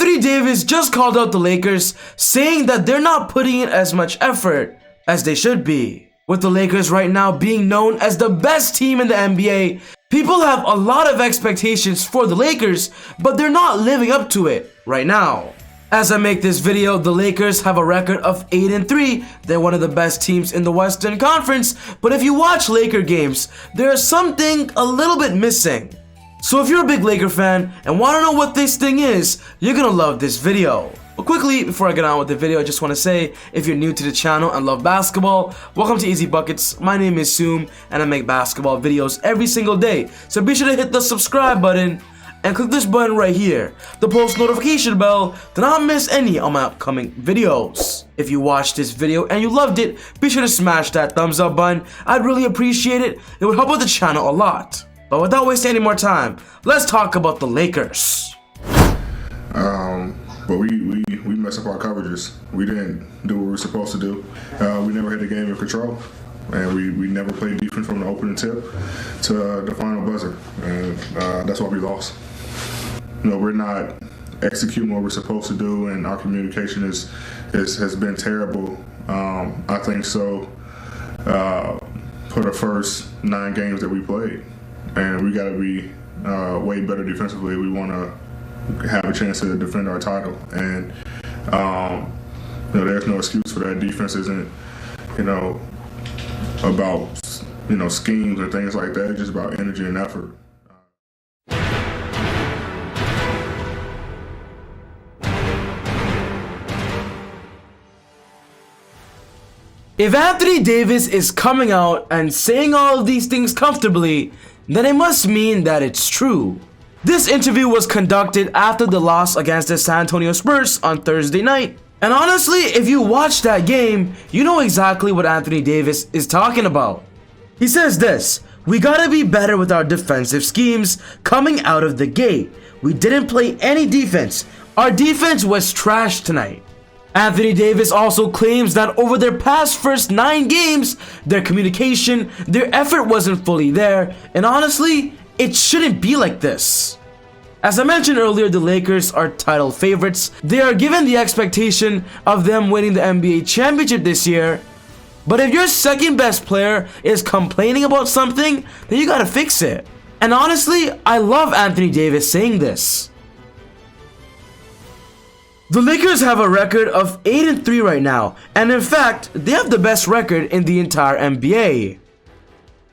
Anthony Davis just called out the Lakers, saying that they're not putting in as much effort as they should be. With the Lakers right now being known as the best team in the NBA, people have a lot of expectations for the Lakers, but they're not living up to it right now. As I make this video, the Lakers have a record of 8-3. They're one of the best teams in the Western Conference, but if you watch Laker games, there's something a little bit missing. So if you're a big Laker fan and want to know what this thing is, you're gonna love this video. But quickly, before I get on with the video, I just want to say, if you're new to the channel and love basketball, welcome to ezBUCKETz. My name is Soom, and I make basketball videos every single day. So be sure to hit the subscribe button and click this button right here, the post notification bell, to not miss any of my upcoming videos. If you watched this video and you loved it, be sure to smash that thumbs up button. I'd really appreciate it. It would help out the channel a lot. But without wasting any more time, let's talk about the Lakers. But we messed up our coverages. We didn't do what we were supposed to do. We never had the game in control, and we never played defense from the opening tip to the final buzzer, and that's why we lost. You know, we're not executing what we're supposed to do, and our communication has been terrible. I think so. For the first 9 games that we played, and we got to be way better defensively. We want to have a chance to defend our title, and you know, there's no excuse for that. Defense isn't, you know, about, you know, schemes and things like that. It's just about energy and effort. If Anthony Davis is coming out and saying all of these things comfortably, then it must mean that it's true. This interview was conducted after the loss against the San Antonio Spurs on Thursday night. And honestly, if you watch that game, you know exactly what Anthony Davis is talking about. He says this: "We gotta be better with our defensive schemes coming out of the gate. We didn't play any defense. Our defense was trash tonight." Anthony Davis also claims that over their past first 9 games, their communication, their effort wasn't fully there, and honestly, it shouldn't be like this. As I mentioned earlier, the Lakers are title favorites. They are given the expectation of them winning the NBA championship this year. But if your second best player is complaining about something, then you gotta fix it. And honestly, I love Anthony Davis saying this. The Lakers have a record of 8-3 right now, and in fact, they have the best record in the entire NBA.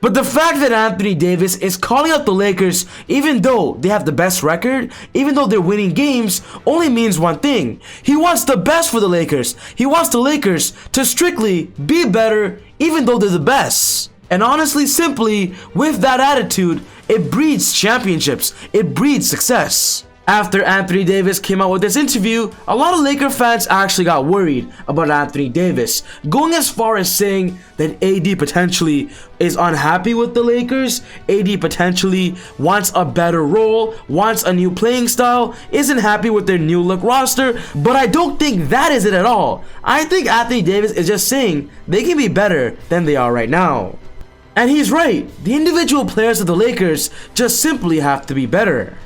But the fact that Anthony Davis is calling out the Lakers even though they have the best record, even though they're winning games, only means one thing. He wants the best for the Lakers. He wants the Lakers to strictly be better even though they're the best. And honestly, simply, with that attitude, it breeds championships. It breeds success. After Anthony Davis came out with this interview, a lot of Laker fans actually got worried about Anthony Davis, going as far as saying that AD potentially is unhappy with the Lakers, AD potentially wants a better role, wants a new playing style, isn't happy with their new look roster, but I don't think that is it at all. I think Anthony Davis is just saying they can be better than they are right now. And he's right, the individual players of the Lakers just simply have to be better.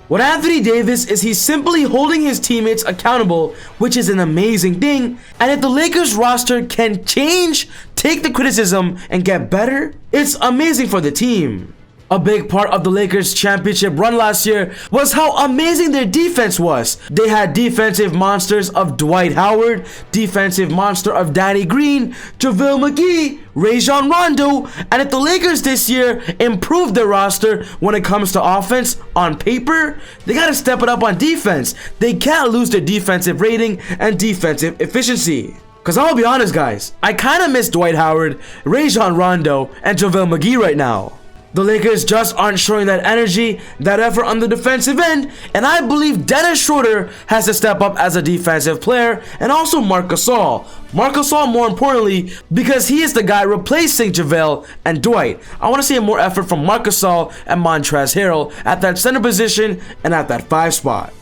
What Anthony Davis is, he's simply holding his teammates accountable, which is an amazing thing. And if the Lakers roster can change, take the criticism, and get better, it's amazing for the team. A big part of the Lakers' championship run last year was how amazing their defense was. They had defensive monsters of Dwight Howard, defensive monster of Danny Green, JaVale McGee, Rajon Rondo, and if the Lakers this year improve their roster when it comes to offense on paper, they gotta step it up on defense. They can't lose their defensive rating and defensive efficiency. Cause I'll be honest guys, I kinda miss Dwight Howard, Rajon Rondo, and JaVale McGee right now. The Lakers just aren't showing that energy, that effort on the defensive end, and I believe Dennis Schroeder has to step up as a defensive player, and also Marc Gasol. Marc Gasol more importantly, because he is the guy replacing JaVale and Dwight. I want to see more effort from Marc Gasol and Montrezl Harrell at that center position and at that 5 spot.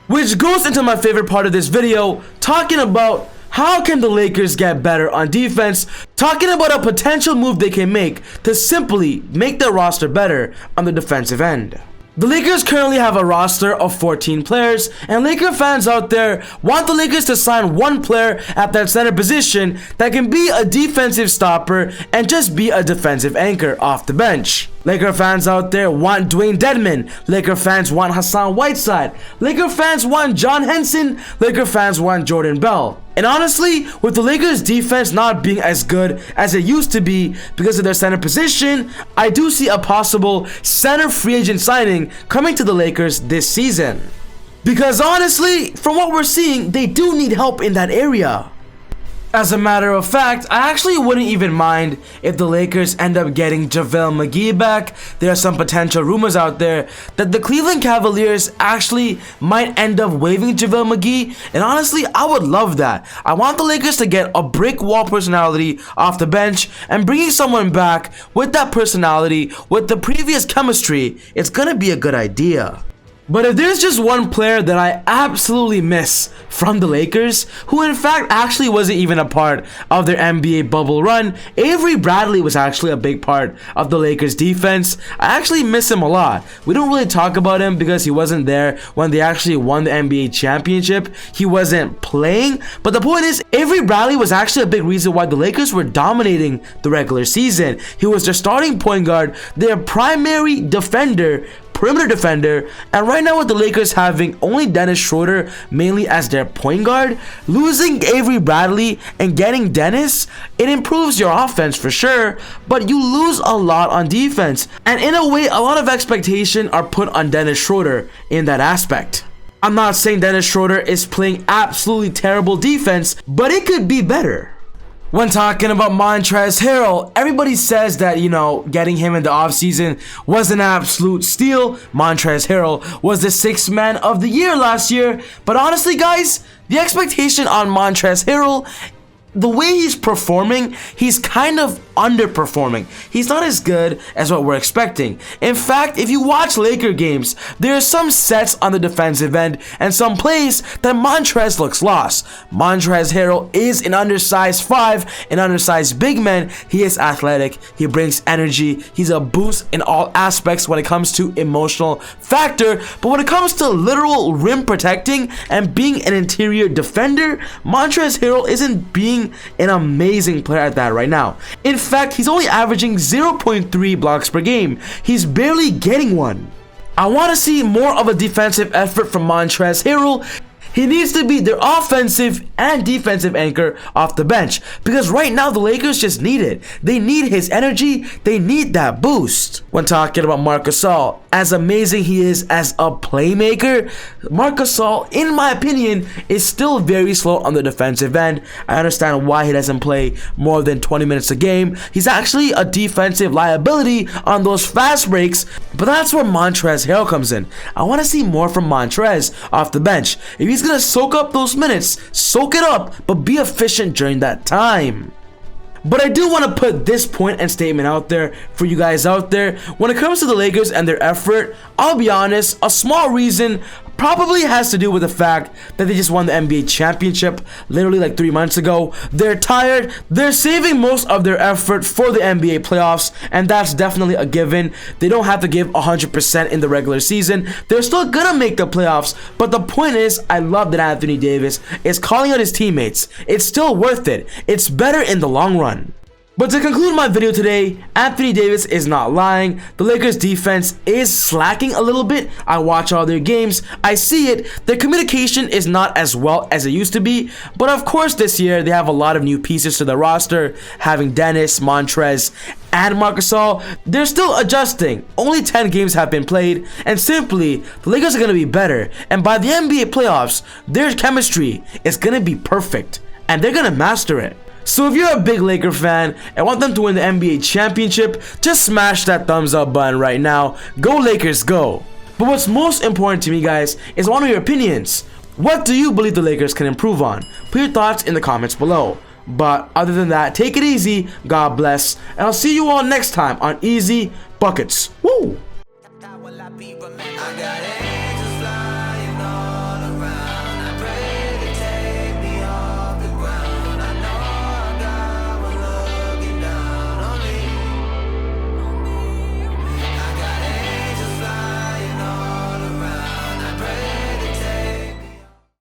Which goes into my favorite part of this video, talking about how can the Lakers get better on defense, talking about a potential move they can make to simply make their roster better on the defensive end. The Lakers currently have a roster of 14 players, and Laker fans out there want the Lakers to sign one player at that center position that can be a defensive stopper and just be a defensive anchor off the bench. Laker fans out there want Dwayne Dedmon. Laker fans want Hassan Whiteside. Laker fans want John Henson. Laker fans want Jordan Bell. And honestly, with the Lakers defense not being as good as it used to be because of their center position, I do see a possible center free agent signing coming to the Lakers this season. Because honestly, from what we're seeing, they do need help in that area. As a matter of fact, I actually wouldn't even mind if the Lakers end up getting JaVale McGee back. There are some potential rumors out there that the Cleveland Cavaliers actually might end up waiving JaVale McGee, and honestly, I would love that. I want the Lakers to get a brick wall personality off the bench, and bringing someone back with that personality, with the previous chemistry, it's gonna be a good idea. But if there's just one player that I absolutely miss from the Lakers, who in fact actually wasn't even a part of their NBA bubble run, Avery Bradley was actually a big part of the Lakers defense. I actually miss him a lot. We don't really talk about him because he wasn't there when they actually won the NBA championship. He wasn't playing, but the point is, Avery Bradley was actually a big reason why the Lakers were dominating the regular season. He was their starting point guard, their primary defender, perimeter defender, and right now with the Lakers having only Dennis Schroeder mainly as their point guard, losing Avery Bradley and getting Dennis, it improves your offense for sure, but you lose a lot on defense, and in a way a lot of expectation are put on Dennis Schroeder in that aspect. I'm not saying Dennis Schroeder is playing absolutely terrible defense, but it could be better. When talking about Montrezl Harrell, everybody says that, getting him in the offseason was an absolute steal. Montrezl Harrell was the 6th man of the year last year. But honestly, guys, the expectation on Montrezl Harrell, the way he's performing, he's kind of underperforming. He's not as good as what we're expecting. In fact, if you watch Laker games, there are some sets on the defensive end and some plays that Montrezl looks lost. Montrezl Harrell is an undersized 5, an undersized big man. He is athletic, he brings energy, he's a boost in all aspects when it comes to emotional factor, but when it comes to literal rim protecting and being an interior defender, Montrezl Harrell isn't being an amazing player at that right now. In fact, he's only averaging 0.3 blocks per game. He's barely getting one. I want to see more of a defensive effort from Montrezl Harrell. He needs to be their offensive and defensive anchor off the bench, because right now the Lakers just need it. They need his energy. They need that boost. When talking about Marc Gasol, as amazing he is as a playmaker, Marc Gasol, in my opinion, is still very slow on the defensive end. I understand why he doesn't play more than 20 minutes a game. He's actually a defensive liability on those fast breaks, but that's where Montrezl Harrell comes in. I want to see more from Montrezl off the bench. If he's gonna soak up those minutes, soak it up, but be efficient during that time. But I do want to put this point and statement out there for you guys out there. When it comes to the Lakers and their effort, I'll be honest, a small reason probably has to do with the fact that they just won the NBA championship literally like 3 months ago. They're tired. They're saving most of their effort for the NBA playoffs, and that's definitely a given. They don't have to give 100% in the regular season. They're still gonna make the playoffs, but the point is, I love that Anthony Davis is calling out his teammates. It's still worth it. It's better in the long run. But to conclude my video today, Anthony Davis is not lying. The Lakers defense is slacking a little bit. I watch all their games. I see it. Their communication is not as well as it used to be. But of course this year they have a lot of new pieces to the roster. Having Dennis, Montrezl, and Marc Gasol, they're still adjusting. Only 10 games have been played, and simply, the Lakers are going to be better. And by the NBA playoffs, their chemistry is going to be perfect, and they're going to master it. So if you're a big Laker fan and want them to win the NBA championship, just smash that thumbs up button right now. Go Lakers, go! But what's most important to me, guys, is I want your opinions. What do you believe the Lakers can improve on? Put your thoughts in the comments below. But other than that, take it easy, God bless, and I'll see you all next time on Easy Buckets. Woo!